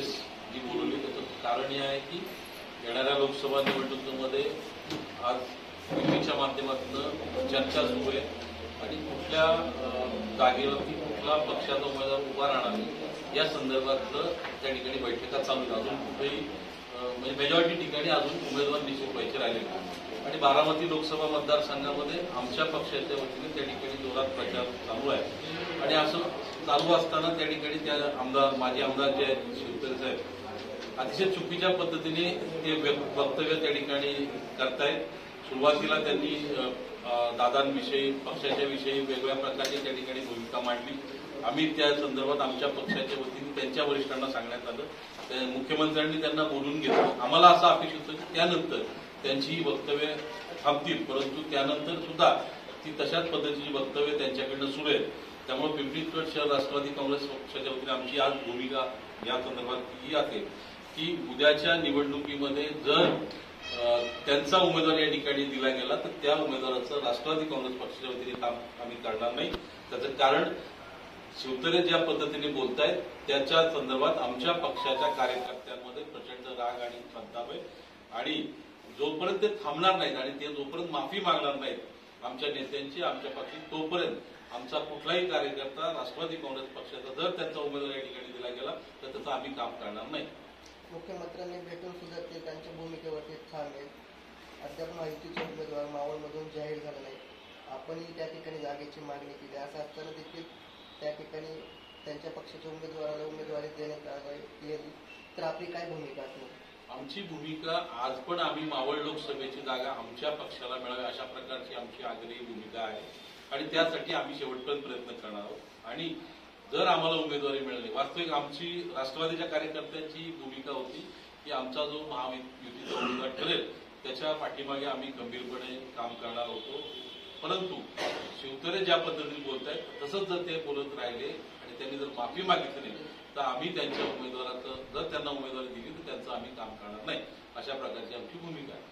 Press जी बोलवली त्याचं कारण हे आहे की येणाऱ्या लोकसभा निवडणुकीमध्ये आज टीव्हीच्या माध्यमातून चर्चा सुरू आहे आणि कुठल्या जागेवरती कुठला पक्षाचा उमेदवार उभा राहणार या संदर्भातलं त्या ठिकाणी बैठका चालू आहेत. अजून कुठेही म्हणजे मेजॉरिटी ठिकाणी अजून उमेदवार निश्चित व्हायचे राहिले आणि बारामती लोकसभा मतदारसंघामध्ये आमच्या पक्षाच्या वतीने त्या ठिकाणी जोरात प्रचार चालू आहे आणि असं चालू असताना त्या ठिकाणी त्या आमदार माजी आमदार जे आहेत शिवतरे साहेब अतिशय चुकीच्या पद्धतीने ते वक्तव्य त्या ठिकाणी करतायत. सुरुवातीला त्यांनी दादांविषयी पक्षाच्या विषयी वेगवेगळ्या प्रकारची त्या ठिकाणी भूमिका मांडली. आम्ही त्या संदर्भात आमच्या पक्षाच्या वतीने त्यांच्या वरिष्ठांना सांगण्यात आलं. मुख्यमंत्र्यांनी त्यांना बोलून घेतलं. आम्हाला असं अपेक्षित होतं की त्यानंतर त्यांची वक्तव्य थांबतील, परंतु त्यानंतर सुद्धा ती तशाच पद्धतीची वक्तव्य त्यांच्याकडनं सुरू आहेत. त्यामुळे पिंपरी शहर राष्ट्रवादी काँग्रेस पक्षाच्या वतीने आमची आज भूमिका या संदर्भात ही असेल की उद्याच्या निवडणुकीमध्ये जर त्यांचा उमेदवार या ठिकाणी दिला गेला तर त्या उमेदवाराचं राष्ट्रवादी काँग्रेस पक्षाच्या वतीने काम आम्ही करणार नाही. त्याचं कारण शिवतरे ज्या पद्धतीने बोलतायत त्याच्या संदर्भात आमच्या पक्षाच्या कार्यकर्त्यांमध्ये प्रचंड राग आणि संताप आहे आणि जोपर्यंत ते थांबणार नाहीत आणि ते जोपर्यंत माफी मागणार नाहीत आमच्या नेत्यांची आमच्या पक्षी तोपर्यंत आमचा कुठलाही कार्यकर्ता राष्ट्रवादी काँग्रेस पक्षाचा जर त्यांचा उमेदवार या ठिकाणी दिला गेला तर त्याचं आम्ही काम करणार नाही. मुख्यमंत्र्यांनी भेटून सुद्धा ते त्यांच्या भूमिकेवरती ठाम आहेत. अद्याप माहितीचे उमेदवार मावळमधून जाहीर झाला नाही. आपणही त्या ठिकाणी जागेची मागणी केली. असं असताना देखील त्या ठिकाणी त्यांच्या पक्षाच्या उमेदवाराला उमेदवारी देण्यात आली तर आपली काय भूमिका असणार? आमची भूमिका आज पण आम्ही मावळ लोकसभेची जागा आमच्या पक्षाला मिळावी अशा प्रकारची आमची आग्रही भूमिका आहे आणि त्यासाठी आम्ही शेवटपर्यंत प्रयत्न करणार आहोत. आणि जर आम्हाला उमेदवारी मिळाली, वास्तविक आमची राष्ट्रवादीच्या कार्यकर्त्यांची भूमिका होती की आमचा जो महायुतीचा उमेदवार ठरेल त्याच्या पाठीमागे आम्ही गंभीरपणे काम करणार होतो. परंतु शिवतरे ज्या पद्धतीने बोलत आहेत तसंच जर ते बोलत राहिले आणि त्यांनी जर माफी मागितली नाही तर आम्ही त्यांच्या उमेदवाराचं जर त्यांना उमेदवारी दिली तर त्यांचं आम्ही काम करणार नाही अशा प्रकारची आमची भूमिका आहे.